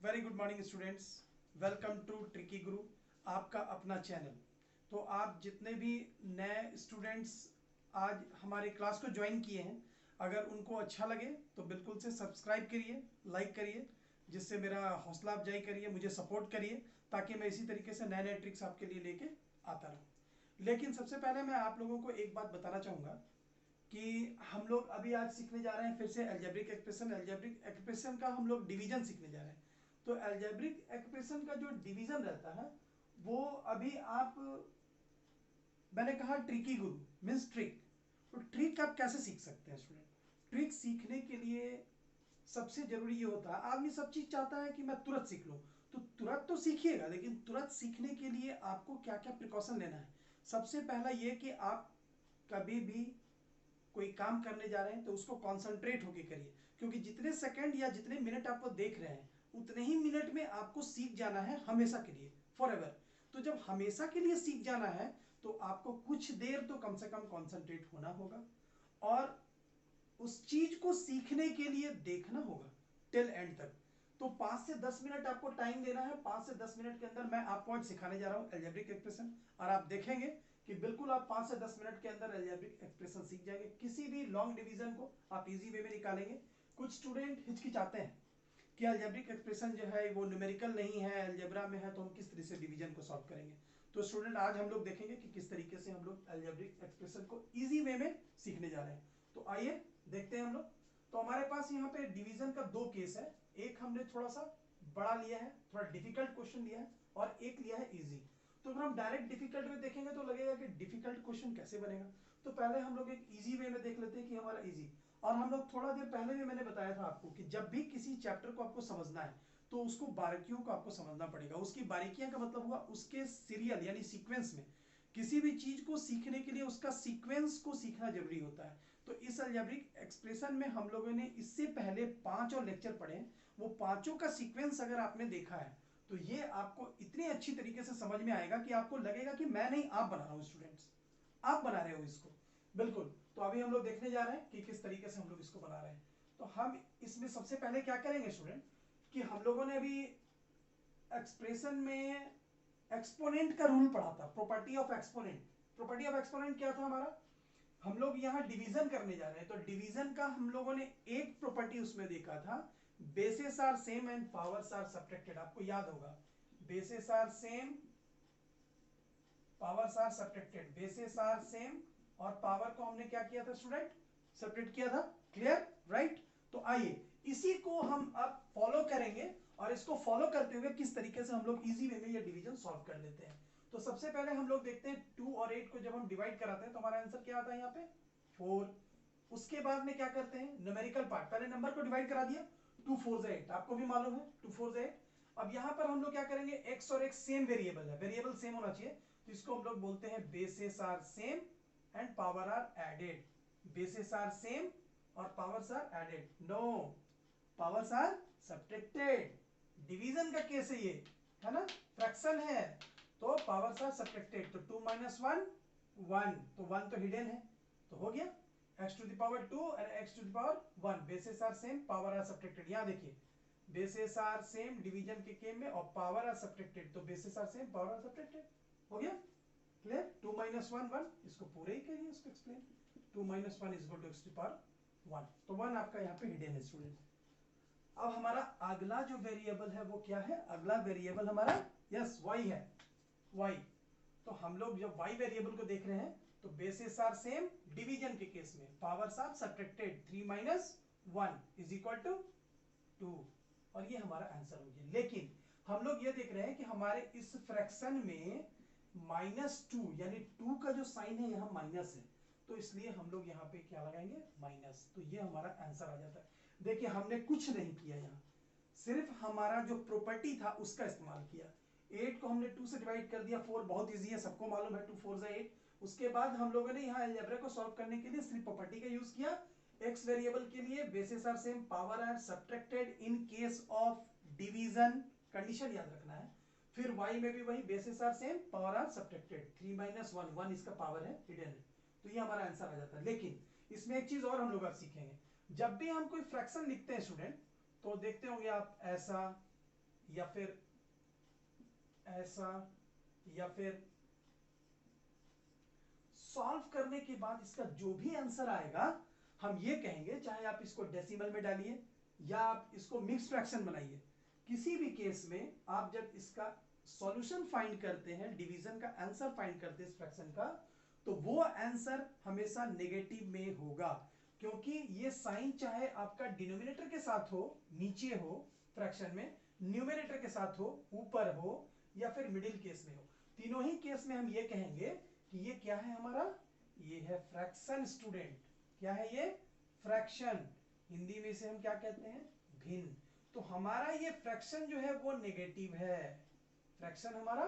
Very good morning students. Welcome to Tricky Guru, आपका अपना channel. तो आप जितने भी नए स्टूडेंट्स आज हमारे क्लास को ज्वाइन किए हैं, अगर उनको अच्छा लगे तो बिल्कुल से सब्सक्राइब करिए, लाइक करिए, जिससे मेरा हौसला अफजाई करिए, मुझे सपोर्ट करिए, ताकि मैं इसी तरीके से नए नए ट्रिक्स आपके लिए लेके आता रहूँ। लेकिन सबसे पहले मैं आप लोगों को एक बात बताना चाहूँगा कि हम लोग अभी आज सीखने जा रहे हैं फिर से अलजेब्रिक एक्सप्रेशन। अलजेब्रिक एक्सप्रेशन का हम लोग डिवीजन सीखने जा रहे हैं। तो अलजेब्रिक एक्सप्रेशन का जो डिवीजन रहता है वो अभी आप, मैंने कहा ट्रिकी गुरु मीन्स ट्रिक। तो ट्रिक आप कैसे सीख सकते हैं स्टूडेंट? ट्रिक सीखने के लिए सबसे जरूरी ये होता है, आदमी सब चीज चाहता है कि मैं तुरंत सीख लूं, तो तुरंत तो सीखिएगा, लेकिन तुरंत सीखने के लिए आपको क्या क्या प्रिकॉशन लेना है। सबसे पहला ये कि आप कभी भी कोई काम करने जा रहे हैं तो उसको कॉन्सेंट्रेट होके करिए, क्योंकि जितने सेकंड या जितने मिनट आपको देख रहे हैं उतने ही मिनट में आपको सीख जाना है हमेशा के लिए, फॉर एवर। तो जब हमेशा के लिए सीख जाना है तो आपको कुछ देर तो कम से कम कॉन्सेंट्रेट होना होगा, और उस चीज को सीखने के लिए देखना होगा टिल एंड तक। तो 5 से 10 मिनट आपको टाइम देना है। 5 से 10 मिनट के अंदर मैं आपको आज सिखाने जा रहा हूं अलजेब्रिक एक्सप्रेशन, और आप देखेंगे कि बिल्कुल आप 5 से 10 मिनट के अंदर अलजेब्रिक एक्सप्रेशन सीख जाएंगे। किसी भी लॉन्ग डिवीजन को आप इजी वे में निकालेंगे। कुछ स्टूडेंट हिचकिचाते हैं कि अलजेब्रिक एक्सप्रेशन जो है वो न्यूमेरिकल नहीं है, अलजेब्रा में है, तो हम किस तरह से डिवीजन को सॉल्व करेंगे। तो स्टूडेंट आज हम लोग देखेंगे कि किस तरीके से हम लोग अलजेब्रिक एक्सप्रेशन को इजी वे में सीखने जा रहे हैं। तो आइए देखते हैं हम लोग। तो हमारे पास यहाँ पे डिवीजन का दो केस है, एक हमने थोड़ा सा बड़ा लिया है, थोड़ा डिफिकल्ट क्वेश्चन लिया है, और एक लिया है इजी। तो अगर हम डायरेक्ट डिफिकल्ट में देखेंगे तो लगेगा कि डिफिकल्ट क्वेश्चन कैसे बनेगा। तो पहले हम लोग एक इजी वे में देख लेते हैं कि हमारा इजी। और हम लोग थोड़ा देर पहले भी मैंने बताया था आपको कि जब भी किसी चैप्टर को आपको समझना है तो उसको बारीकियों को आपको समझना पड़ेगा। उसकी बारीकियां का मतलब हुआ उसके सीरियल यानी सीक्वेंस में। किसी भी चीज को सीखने के लिए उसका सीक्वेंस को सीखना जरूरी होता है। तो इस अलजेब्रिक एक्सप्रेशन में हम लोगों ने इससे पहले 5 और लेक्चर पढ़े हैं, वो पांचों का सीक्वेंस अगर आपने देखा है तो ये आपको इतनी अच्छी तरीके से समझ में आएगा कि आपको लगेगा कि मैं नहीं, आप बना रहा हूं स्टूडेंट्स, आप बना रहे हो इसको। बिल्कुल। तो अभी हम लोग देखने जा रहे हैं कि किस तरीके से हम लोग इसको बना रहे हैं। तो हम इसमें सबसे पहले क्या करेंगे स्टूडेंट, कि हम लोगों ने अभी एक्सप्रेशन में एक्सपोनेंट का रूल पढ़ा था, property of exponent. Property of exponent क्या था हमारा? हम लोग यहां डिवीजन करने जा रहे हैं, तो डिवीजन का हम लोगों ने एक प्रॉपर्टी उसमें देखा था, bases are same and powers are subtracted. आपको याद होगा, bases are same, powers are subtracted. Bases are same और पावर को हमने क्या किया था स्टूडेंट? सब्ट्रैक्ट किया था। क्लियर? राइट। तो आइए इसी को हम अब फॉलो करेंगे, और इसको फॉलो करते हुए किस तरीके से हम लोग इजी वे में ये डिवीजन सॉल्व कर लेते हैं। तो सबसे पहले हम लोग देखते हैं 2 और 8 को जब हम डिवाइड कराते हैं तो हमारा आंसर क्या आता है यहाँ पे? 4। उसके बाद में क्या करते हैं? न्यूमेरिकल पार्ट, पहले नंबर को डिवाइड करा दिया, 2 4 8, आपको भी मालूम है 2 4 8। अब यहां पर हम लोग क्या करेंगे, एक्स और एक्स सेम वेरिएबल है, वेरिएबल सेम होना चाहिए, तो इसको हम लोग बोलते हैं basis are same and power are added. Basis are same और powers are added, no, powers are subtracted. Division का केस है ये, है ना, फ्रैक्शन है, तो पावर्स आर सब्ट्रैक्टेड। तो 2 - 1 1, तो 1 तो हिडन है, तो हो गया x to the power 2 और x to the power 1। Bases are same, power are subtracted. यहां देखिए बेसिस आर सेम डिवीजन के केस में, और पावर आर सब्ट्रैक्टेड, तो bases are same, power are subtracted. हो गया क्लियर? 2 - 1 1, इसको पूरे ही करिए, इसको explain. 2 - 1 is equal to x to the power 1, तो 1 आपका यहाँ पे हिडन है स्टूडेंट। अब हमारा अगला जो वेरिएबल है वो क्या है? अगला वेरिएबल हमारा यस y है, y। तो हम लोग जब y वेरिएबल को देख रहे हैं तो बेसिस आर सेम डिवीजन के केस में, powers are subtracted, 3 - 1 is equal to 2, और ये हमारा आंसर हो गया। लेकिन हम लोग ये देख रहे हैं कि हमारे इस फ्रैक्शन में -2 यानी 2 का जो साइन है यहां माइनस है, तो इसलिए हम लोग यहाँ पे क्या लगाएंगे? माइनस। तो ये हमारा आंसर आ जाता है। देखिए हमने कुछ नहीं किया यहाँ, सिर्फ हमारा जो प्रॉपर्टी था उसका इस्तेमाल किया। 8 को हमने 2 से डिवाइड कर दिया, 4 बहुत इजी है, सबको मालूम है, 2 4 8। उसके बाद हम लोगों ने यहाँ अलजेब्रा को सॉल्व करने के लिए सिर्फ प्रॉपर्टी का यूज किया। एक्स वेरिएबल के लिए bases are same, power are subtracted in case of division, condition याद रखना है। फिर y में भी वही, bases are same, power are subtracted, 3 - 1 1 इसका पावर है, हिडन है, तो ये हमारा आंसर आ जाता है। लेकिन इसमें एक चीज और हम लोग अब सीखेंगे, जब भी हम कोई फ्रैक्शन लिखते हैं स्टूडेंट, तो देखते होंगे आप ऐसा, या फिर ऐसा, या फिर सॉल्व करने के बाद इसका जो भी आंसर आएगा हम ये कहेंगे, चाहे आप इसको डेसिमल में डालिए या आप इसको मिक्स फ्रैक्शन बनाइए, किसी भी केस में आप जब इसका सॉल्यूशन फाइंड करते हैं, डिवीजन का आंसर फाइंड करते हैं इस फ्रैक्शन का, तो वो आंसर हमेशा नेगेटिव में होगा, क्योंकि ये साइन चाहे आपका डिनोमिनेटर के साथ हो, नीचे हो फ्रैक्शन में, न्यूमरेटर के साथ हो, ऊपर हो, या फिर मिडिल केस में हो, तीनों ही केस में हम ये कहेंगे कि ये क्या है हमारा, ये है फ्रैक्शन स्टूडेंट। क्या है ये? फ्रैक्शन। हिंदी में इसे हम क्या कहते हैं? भिन्न। तो हमारा ये फ्रैक्शन जो है वो नेगेटिव है, फ्रैक्शन हमारा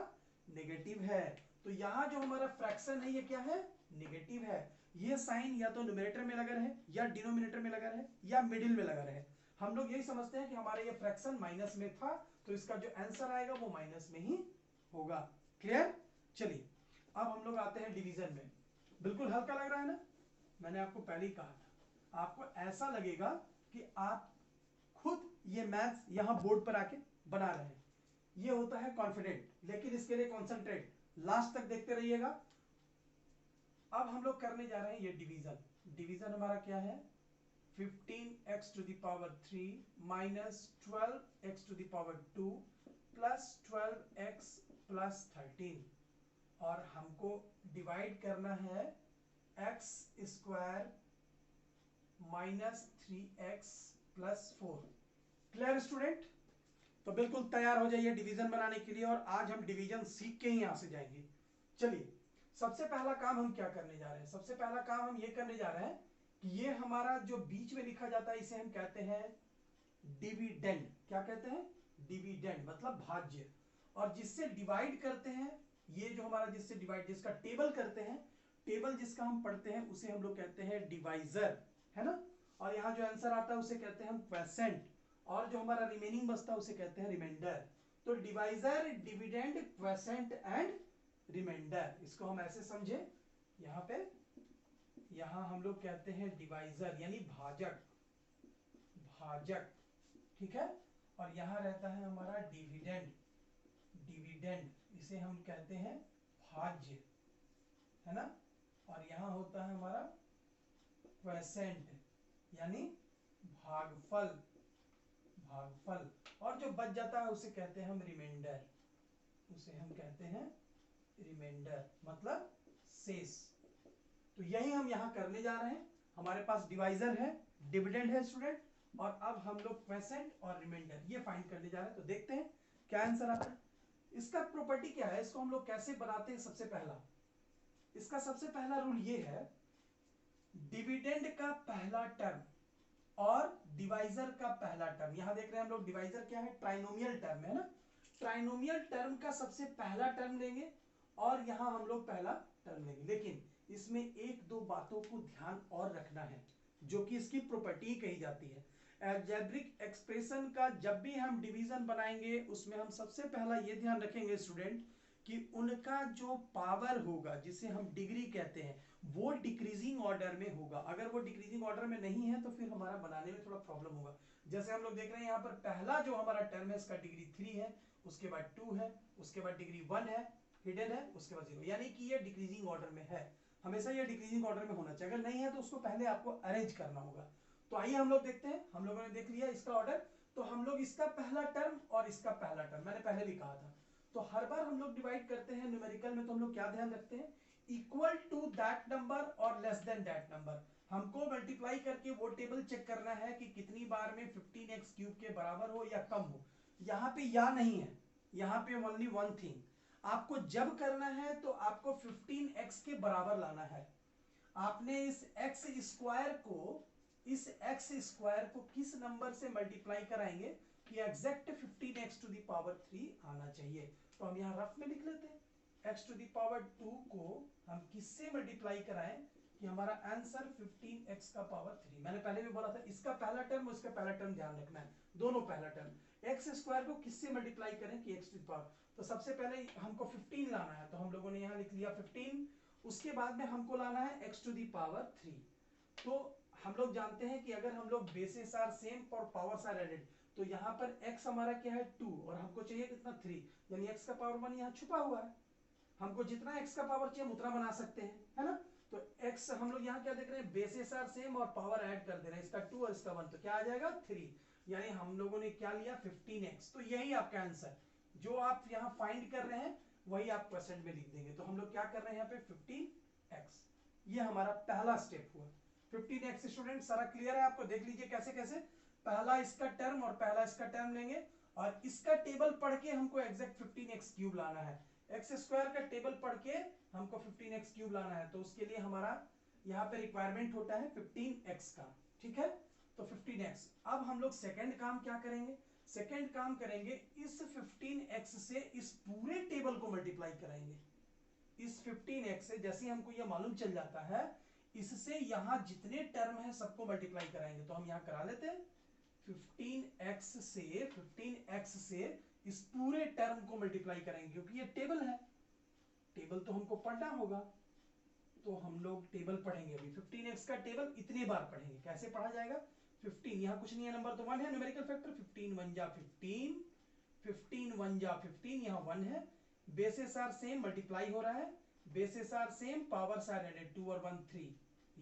नेगेटिव है। तो यहां जो हमारा फ्रैक्शन है ये क्या है? नेगेटिव है। ये साइन या तो न्यूमरेटर में लगा रहे या डिनोमिनेटर में लगा रहे या मिडिल में लगा रहे, हम लोग यही समझते हैं कि हमारा ये फ्रैक्शन माइनस में था, तो इसका जो आंसर आएगा वो माइनस में ही होगा। क्लियर? चलिए अब हम लोग आते हैं डिवीजन में। बिल्कुल हल्का लग रहा है ना? मैंने आपको पहले ही कहा था, आपको ऐसा लगेगा कि आप खुद ये मैथ्स यहां बोर्ड पर आके बना रहे हैं। ये होता है कॉन्फिडेंट, लेकिन इसके लिए कॉन्सेंट्रेट, लास्ट तक देखते रहिएगा। अब हम लोग करने जा रहे हैं ये डिवीजन। डिवीजन हमारा क्या है? 15x to the power 3 minus 12x to the power 2 plus 12x plus 13, और हमको डिवाइड करना है x square minus 3x plus 4। Clear student? तो बिल्कुल तैयार हो जाइए डिवीजन बनाने के लिए, और आज हम डिवीजन सीख के ही यहां से जाएंगे। चलिए सबसे पहला काम हम क्या करने जा रहे हैं? सबसे पहला काम हम ये करने जा रहे हैं कि ये हमारा जो बीच में लिखा जाता है इसे हम कहते हैं डिविडेंड। क्या कहते हैं? डिविडेंड मतलब भाज्य। और जिससे डिवाइड करते हैं, ये जो हमारा जिससे डिवाइड, जिसका टेबल करते हैं, टेबल जिसका हम पढ़ते हैं उसे हम लोग कहते हैं डिवाइजर, है ना? और यहाँ जो आंसर आता है उसे कहते हैं हम क्वेसेंट, और जो हमारा रिमेनिंग बचता है उसे कहते हैं रिमाइंडर। तो divisor, dividend, quotient and remainder, इसको हम ऐसे समझे। यहाँ पे यहां हम लोग कहते हैं डिवाइजर यानी भाजक, भाजक, ठीक है। और यहां रहता है हमारा डिविडेंड, डिविडेंड इसे हम कहते हैं भाज्य, है ना। और यहां होता है हमारा क्वेसेंट यानी भागफल, भागफल। और जो बच जाता है उसे कहते हैं हम रिमाइंडर, उसे हम कहते हैं रिमाइंडर मतलब शेष। तो यही हम यहां करने जा रहे हैं। हमारे पास डिवाइजर है, डिविडेंड है स्टूडेंट, और अब हम लोग क्वेसेंट और रिमाइंडर ये फाइंड करने जा रहे हैं। तो देखते हैं क्या आंसर आता है। इसका प्रॉपर्टी क्या है, इसको हम लोग कैसे बनाते हैं? सबसे पहला, इसका सबसे पहला रूल ये है, डिविडेंड का पहला टर्म और डिवाइजर का पहला टर्म, यहां देख रहे हैं हम लोग डिवाइजर क्या है? ट्राइनोमियल टर्म है ना। ट्राइनोमियल टर्म का सबसे पहला टर्म लेंगे और यहां हम लोग पहला टर्म लेंगे, लेकिन इसमें एक दो बातों को ध्यान और रखना है जो कि इसकी प्रॉपर्टी कही जाती है। अलजेब्रिक एक्सप्रेशन का जब भी हम डिवीजन बनाएंगे उसमें हम सबसे पहला ये ध्यान रखेंगे स्टूडेंट कि उनका जो पावर होगा, जिसे हम डिग्री कहते हैं, वो डिक्रीजिंग ऑर्डर में होगा। अगर वो डिक्रीजिंग ऑर्डर में नहीं है तो फिर हमारा बनाने में थोड़ा प्रॉब्लम होगा। जैसे हम लोग देख रहे हैं यहाँ पर पहला जो हमारा टर्म है इसका डिग्री 3 है, उसके बाद 2 है, उसके बाद डिग्री 1 है, हिडन है, उसके बाद 0, यानी कि ये डिक्रीजिंग ऑर्डर में है। हमेशा ये डिक्रीजिंग ऑर्डर में होना चाहिए, अगर नहीं है तो उसको पहले आपको अरेंज करना होगा। तो आइए हम लोग देखते हैं, हम लोगों ने देख लिया इसका ऑर्डर। तो हम लोग इसका पहला टर्म और इसका पहला टर्म मैंने पहले भी कहा था। तो हर बार हम लोग डिवाइड करते हैं न्यूमेरिकल में, तो हम लोग क्या ध्यान रखते हैं? इक्वल टू दैट नंबर और लेस देन दैट नंबर। हमको मल्टीप्लाई करके वो टेबल चेक करना है कि कितनी बार में 15x क्यूब के बराबर हो या कम हो। यहाँ पे या नहीं है, यहाँ पे ओनली वन थिंग, आपको जब करना है तो आपको 15x के बराबर लाना है। आपने इस x स्क्वायर को किस नंबर से मल्टीप्लाई कराएंगे कि exact 15x to the power 3 आना चाहिए। तो हम यहाँ रफ में लिख लेते हैं, x टू द पावर 2 को हम किससे मल्टीप्लाई कराएं कि हमारा आंसर 15x का पावर 3। मैंने पहले भी बोला था इसका पहला टर्म और इसका पहला टर्म ध्यान रखना है, दोनों पहला टर्म। एक्स स्क्वायर को किससे मल्टीप्लाई करें कि x टू द पावर, तो सबसे पहले हमको 15 लाना है, तो हम लोगों ने यहाँ लिख लिया 15। उसके बाद में हमको लाना है x टू द पावर 3। तो हम लोग जानते हैं कि अगर हम लोग बेसेस आर सेम और पावर्स आर एडेड, तो यहाँ पर x हमारा क्या है 2 और हमको चाहिए कितना 3, यानी x का पावर 1 यहाँ छुपा हुआ है। हमको जितना x का पावर चाहिए उतना बना सकते हैं, है ना। तो x हम लोग यहाँ क्या देख रहे हैं, बेसेस आर सेम और पावर ऐड कर दे रहे हैं, इसका 2 और इसका 1, तो क्या आ जाएगा 3, यानी हम लोगों ने क्या लिया 15x। तो यही आपका आंसर, जो आप यहाँ फाइंड कर रहे हैं वही आप परसेंट में लिख देंगे। तो हम लोग क्या कर रहे हैं यहाँ पे 15x, ये हमारा पहला स्टेप हुआ। 15x स्टूडेंट सारा क्लियर है आपको, देख लीजिए कैसे कैसे पहला इसका टर्म और पहला इसका टर्म लेंगे और इसका टेबल पढ़ के हमको एग्जैक्ट 15x क्यूब लाना है। एक्स स्क्वायर का टेबल पढ़ के हमको 15x क्यूब लाना है, तो उसके लिए हमारा यहाँ पे रिक्वायरमेंट होता है 15x का, ठीक है। तो 15x। अब हम लोग सेकंड काम क्या करेंगे, सेकंड काम करेंगे इस 15x से इस पूरे टेबल को मल्टीप्लाई कराएंगे। इस 15x से जैसे हमको ये मालूम चल जाता है, इससे यहाँ जितने टर्म है सबको मल्टीप्लाई कराएंगे। तो हम यहाँ करा लेते हैं 15x से इस पूरे टर्म को मल्टीप्लाई करेंगे, क्योंकि ये टेबल है, टेबल तो हमको पढ़ना होगा। तो हम लोग टेबल पढ़ेंगे अभी, 15x का टेबल इतने बार पढ़ेंगे। कैसे पढ़ा जाएगा, 15 यहाँ कुछ नहीं है, नंबर तो 1 है, न्यूमेरिकल फैक्टर 15 1 जा 15, 15 1 जा 15, यहाँ 1 है, बेसेस आर सेम, मल्टीप्लाई हो रहा है, bases are same, powers are added, 2 और 1 3,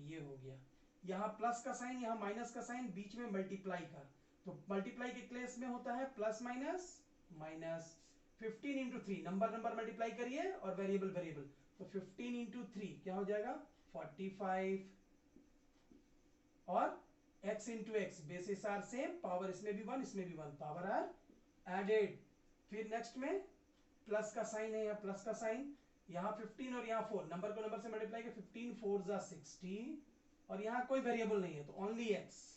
ये हो गया। यहाँ प्लस का साइन, यहाँ माइनस का साइन, बीच में मल्टीप्लाई का, तो मल्टीप्लाई के केस में होता है plus minus minus. 15 into 3, number number multiply करिए और वेरिएबल वेरिएबल, तो 15 इंटू 3 क्या हो जाएगा 45, और x into x, bases are same, power इसमें भी 1 इसमें भी 1, पावर आर एडेड। फिर नेक्स्ट में प्लस का साइन है, यहाँ प्लस का साइन, यहाँ 15 और यहाँ 4, नंबर को नंबर से मल्टीप्लाई कर, 15 4 जा 60, और यहाँ कोई वेरिएबल नहीं है तो ओनली x।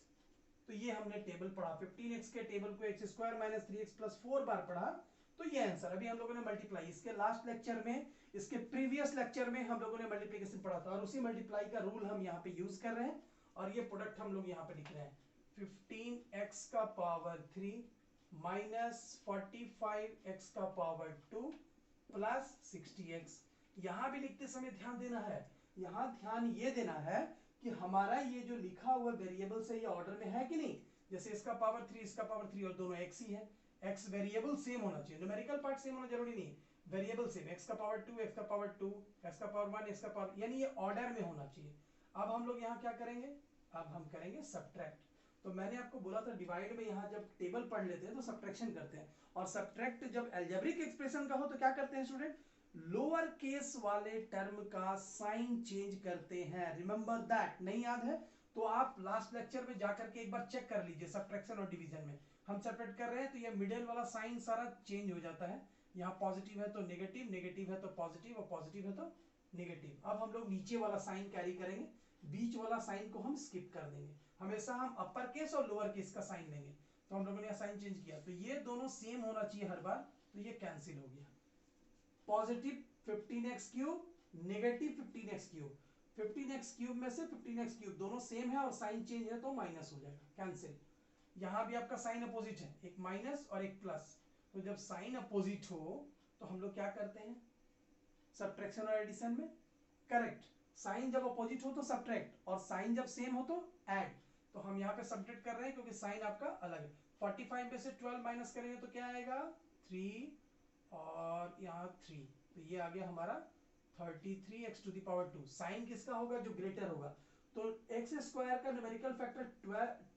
तो ये हमने टेबल पढ़ा, 15x के टेबल को x square minus 3x plus 4 बार पढ़ा, तो ये आंसर। अभी हम लोगों ने मल्टीप्लाई, इसके लास्ट लेक्चर में, इसके प्रीवियस लेक्चर में हम लोगों ने मल्टीप्लिकेशन पढ़ा था, और उसी मल्टीप्लाई का रूल हम यहाँ पे यूज कर रहे हैं, और ये प्रोडक्ट हम लोग यहाँ पे लिख रहे हैं 15x का पावर 3 माइनस 45x का पावर 2 प्लस 60x। यहाँ भी लिखते समय ध्यान देना है, यहाँ ध्यान ये देना है कि हमारा ये जो लिखा हुआ वेरिएबल से ये ऑर्डर में है कि नहीं। जैसे इसका पावर 3 इसका पावर 3 और दोनों x ही है, x वेरिएबल सेम होना चाहिए, न्यूमेरिकल पार्ट सेम होना जरूरी नहीं, वेरिएबल सेम, x का पावर 2 x का पावर 2 x का पावर 1 x का पावर, यानी ये ऑर्डर में होना चाहिए। अब हम लोग यहाँ क्या करेंगे, अब हम करेंगे सब्ट्रैक्ट। तो मैंने आपको बोला था डिवाइड में यहाँ जब टेबल पढ़ लेते हैं तो सब्ट्रैक्शन करते हैं, और सब्ट्रैक्ट जब अलजेब्रिक एक्सप्रेशन का हो तो क्या करते हैं स्टूडेंट, लोअर केस वाले टर्म का साइन चेंज करते हैं। रिमेंबर दैट, नहीं याद है तो आप लास्ट लेक्चर में जाकर के एक बार चेक कर लीजिए। सब्ट्रैक्शन और डिवीजन में हम सेपरेट कर रहे हैं तो ये मिडिल वाला साइन सारा चेंज हो जाता है, यहाँ पॉजिटिव है तो नेगेटिव, नेगेटिव है तो पॉजिटिव, और पॉजिटिव है तो नेगेटिव। अब हम लोग नीचे वाला साइन कैरी करेंगे, बीच वाला साइन को हम स्किप कर देंगे, हमेशा हम अपर केस और लोअर केस का साइन लेंगे। तो हम लोगों ने साइन चेंज किया, तो ये दोनों सेम होना चाहिए हर बार, तो ये कैंसिल हो गया। Positive 15x cube, negative 15x cube, 15x cube में से 15x क्यूब दोनों सेम है और साइन चेंज है तो माइनस हो जाएगा, कैंसिल। यहां भी आपका साइन अपोजिट है, एक माइनस और एक प्लस, तो जब साइन अपोजिट हो तो हम लोग क्या करते हैं सब्ट्रैक्शन और एडिशन में, करेक्ट। साइन जब अपोजिट हो तो सब्ट्रैक्ट, और साइन जब सेम हो तो ऐड। तो हम यहाँ पे सब्ट्रैक्ट कर रहे हैं क्योंकि साइन आपका अलग है। 45 में से 12 माइनस करेंगे तो क्या आएगा 3, और यहाँ 3, तो ये आ गया हमारा 33x to the power 2। Sign किसका होगा, जो ग्रेटर होगा। तो x स्क्वायर का न्यूमेरिकल फैक्टर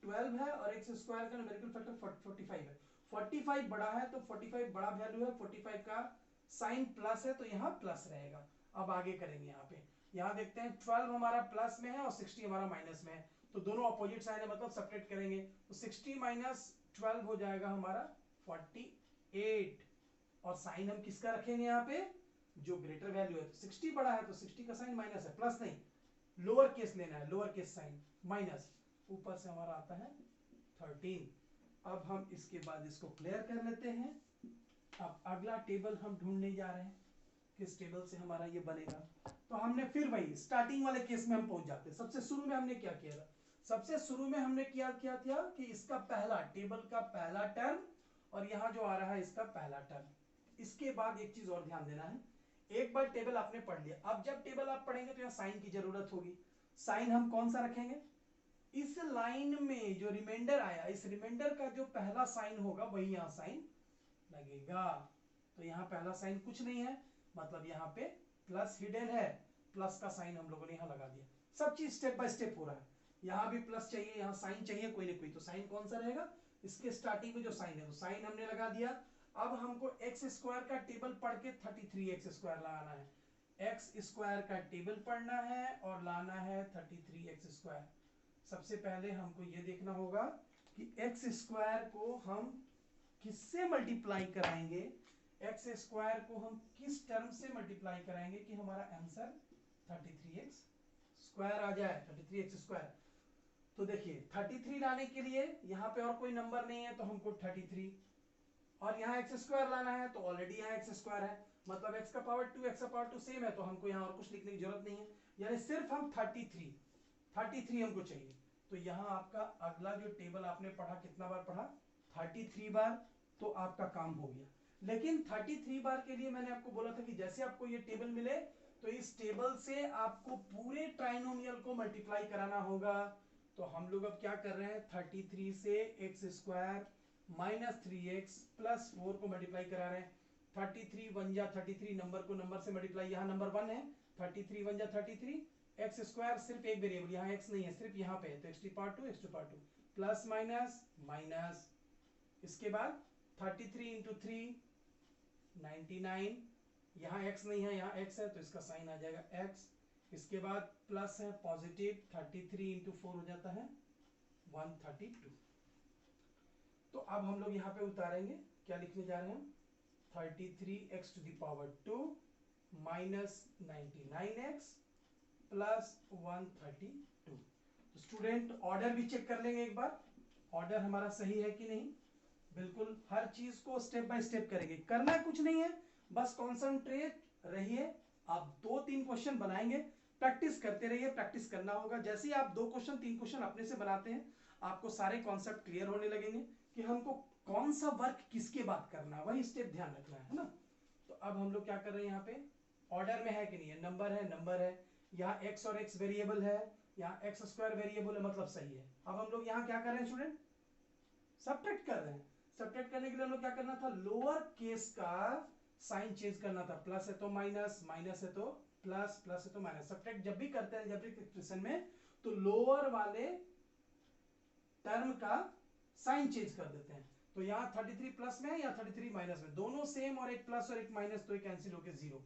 12 है और x स्क्वायर का न्यूमेरिकल फैक्टर 45 है। 45 बड़ा है तो 45 बड़ा वैल्यू है, 45 का साइन प्लस है तो यहाँ प्लस रहेगा। अब आगे करेंगे, यहाँ पे यहाँ देखते हैं 12 हमारा प्लस में है और 60 हमारा माइनस में है, तो दोनों अपोजिट साइन है, मतलब सेपरेट करेंगे, तो 60 माइनस 12 हो जाएगा हमारा 48, और साइन हम किसका रखेंगे यहाँ पे, जो ग्रेटर वैल्यू है। तो 60 बड़ा है तो 60 का साइन माइनस है, प्लस नहीं, लोअर केस लेना है, लोअर केस साइन माइनस, ऊपर से हमारा आता है 13। अब हम इसके बाद इसको क्लियर कर लेते हैं। अब अगला टेबल हम ढूंढने जा रहे हैं, किस टेबल से हमारा ये बनेगा। तो हमने फिर वही स्टार्टिंग वाले केस में हम पहुंच जाते हैं। सबसे शुरू में हमने क्या किया था, सबसे शुरू में हमने क्या था कि इसका पहला टेबल का पहला टर्म, और यहाँ जो आ रहा है इसका पहला टर्म। इसके बाद एक चीज और ध्यान देना है, एक बार टेबल आपने पढ़ लिया, अब जब टेबल आप पढ़ेंगे तो यहाँ साइन की जरूरत होगी। साइन हम कौन सा रखेंगे, इस लाइन में जो रिमाइंडर आया, इस रिमाइंडर का जो पहला साइन होगा वही यहाँ साइन लगेगा। तो यहाँ पहला साइन कुछ नहीं है, मतलब यहाँ पे प्लस हिडन है, प्लस का साइन हम लोगों ने यहाँ लगा दिया। सब चीज स्टेप बाय स्टेप हो रहा है। यहाँ भी प्लस चाहिए, यहाँ साइन चाहिए कोई ना कोई, तो साइन कौन सा रहेगा, इसके स्टार्टिंग में जो साइन है तो साइन हमने लगा दिया। अब हमको एक्स स्क्वायर का टेबल पढ़ के 33 एक्स स्क्वायर लाना है, एक्स स्क्वायर का टेबल पढ़ना है और लाना है 33 एक्स स्क्वायर। सबसे पहले हमको ये देखना होगा कि एक्स स्क्वायर को हम किससे मल्टीप्लाई कराएंगे, एक्स स्क्वायर को हम किस टर्म से मल्टीप्लाई कराएंगे कि हमारा आंसर 33x स्क्वायर आ जाए, 33x स्क्वायर। तो देखिए 33 लाने के लिए यहाँ पे और कोई नंबर नहीं है तो हमको 33, और यहाँ एक्स स्क्वायर लाना है तो ऑलरेडी यहाँ एक्स स्क्वायर है, मतलब x का पावर 2 x का पावर 2 सेम है, तो हमको यहाँ और कुछ लिखने की जरूरत नहीं है, यानी सिर्फ हम 33 हमको चाहिए। तो यहाँ आपका अगला जो टेबल आपने पढ़ा, कितना बार पढ़ा, 33 बार, तो आपका काम हो गया। लेकिन 33 बार के लिए मैंने आपको बोला था कि जैसे आपको ये टेबल मिले तो इस टेबल से आपको पूरे ट्राइनोमियल को मल्टीप्लाई कराना होगा। तो हम लोग अब क्या कर रहे हैं, 33 से x square minus 3x plus 4 को मल्टीप्लाई करा रहे हैं। 33 1 जा 33, नंबर को नंबर से मल्टीप्लाई, यहाँ नंबर 1 है, 33 1 जा 33, एक्स स्क्वायर सिर्फ एक वेरिएबल, यहाँ x नहीं है, सिर्फ यहाँ पे है, तो x to power 2 plus minus minus, इसके बाद 33 इंटू 3 99, यहाँ x नहीं है, यहाँ x है, तो इसका साइन आ जाएगा x। इसके बाद प्लस है पॉजिटिव, 33 इंटू 4 हो जाता है 132। तो अब हम लोग यहाँ पे उतारेंगे, क्या लिखने जा रहे हैं हम, 33x to the power 2 minus 99x plus 132। तो स्टूडेंट ऑर्डर भी चेक कर लेंगे एक बार, ऑर्डर हमारा सही है कि नहीं। बिल्कुल हर चीज को स्टेप बाय स्टेप करेंगे, करना कुछ नहीं है, बस कॉन्सेंट्रेट रहिए। आप 2-3 क्वेश्चन बनाएंगे, प्रैक्टिस करते रहिए, प्रैक्टिस करना होगा। जैसे ही आप 2 क्वेश्चन 3 क्वेश्चन अपने से बनाते हैं, आपको सारे कॉन्सेप्ट क्लियर होने लगेंगे कि हमको कौन सा वर्क किसके बाद करना है, वही स्टेप ध्यान रखना है ना। तो अब हम लोग क्या कर रहे हैं, यहाँ पे ऑर्डर में है कि नहीं है, नंबर है, यहाँ x और x वेरिएबल है, यहाँ एक्स स्क्वायर वेरिएबल है, मतलब सही है। अब हम लोग यहाँ क्या कर रहे हैं स्टूडेंट, सब्ट्रैक्ट कर रहे हैं। सब्ट्रैक्ट करने के लिए हम लोग क्या करना था, लोअर केस का साइन चेंज करना था, प्लस है तो माइनस, माइनस है तो प्लस, प्लस है तो माइनस। सब्ट्रैक्ट जब भी करते हैं अलजेब्रिक एक्सप्रेशन में, तो लोअर वाले टर्म का साइन चेंज कर देते हैं। तो यहाँ 33 प्लस में है या 33 माइनस में, दोनों सेम, और एक प्लस और एक माइनस, तो एक कैंसिल होकर 0।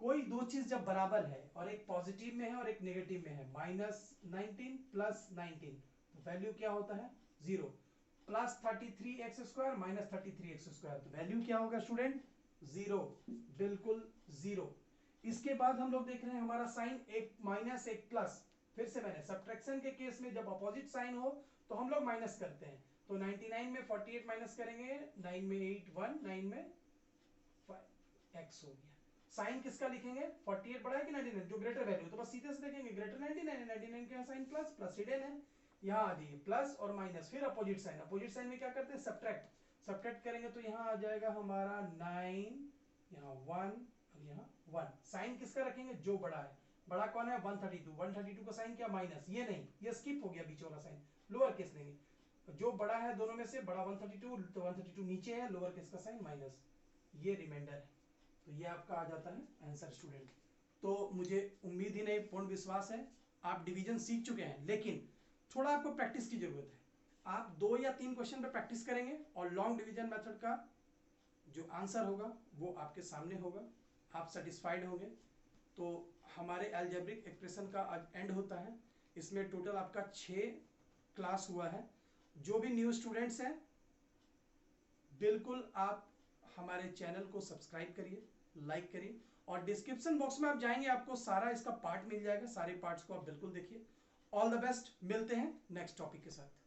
कोई दो चीज जब बराबर है और एक पॉजिटिव में है और एक नेगेटिव में है, -19 प्लस 19, तो वैल्यू क्या होता है, 0। Plus 33 x square minus 33 x square, तो वैल्यू क्या होगा स्टूडेंट, 0, बिल्कुल 0। इसके बाद हम लोग देख रहे हैं हमारा साइन एक माइनस एक प्लस। फिर से मैंने सब्ट्रैक्शन के केस में जब अपोजिट साइन हो तो हम लोग माइनस करते हैं। तो 99 में 48 माइनस करेंगे, 9 में 8 1, 9 में 5 x हो गया। साइन किसका लिखेंगे, 48 बड़ा है कि 99, जो ग्रेटर वैल्यू, तो बस सीधे से देखेंगे ग्रेटर 99 है, 99 का साइन प्लस, प्लस हिडन है, यहाँ आ जाइए प्लस और माइनस, फिर अपोजिट साइन। अपोजिट साइन में क्या करते हैं, सब्ट्रैक्ट। सब्ट्रैक्ट करेंगे तो यहाँ आ जाएगा हमारा 9, यहाँ 1 और यहाँ 1। साइन किसका रखेंगे, जो बड़ा है, बड़ा कौन है, 132। 132 का साइन क्या, माइनस, ये नहीं, ये स्किप हो गया बीच वाला साइन, लोअर केस लेंगे। जो बड़ा है दोनों में से, बड़ा 132, तो 132 नीचे है, लोअर केस का साइन माइनस, ये रिमाइंडर है। तो ये आपका आ जाता है आंसर स्टूडेंट। तो मुझे उम्मीद ही नहीं, पूर्ण विश्वास है आप डिवीजन सीख चुके हैं, लेकिन थोड़ा आपको प्रैक्टिस की जरूरत है। आप 2 या 3 क्वेश्चन पे प्रैक्टिस करेंगे और लॉन्ग डिवीजन मेथड का जो आंसर होगा वो आपके सामने होगा, आप सेटिस्फाइड होंगे। तो हमारे अलजेब्रिक एक्सप्रेशन का एंड होता है। इसमें टोटल आपका 6 क्लास हुआ है। जो भी न्यू स्टूडेंट्स हैं, बिल्कुल आप हमारे चैनल को सब्सक्राइब करिए, लाइक करिए, और डिस्क्रिप्शन बॉक्स में आप जाएंगे, आपको सारा इसका पार्ट मिल जाएगा, सारे पार्ट्स को आप बिल्कुल देखिए। ऑल द बेस्ट, मिलते हैं नेक्स्ट टॉपिक के साथ।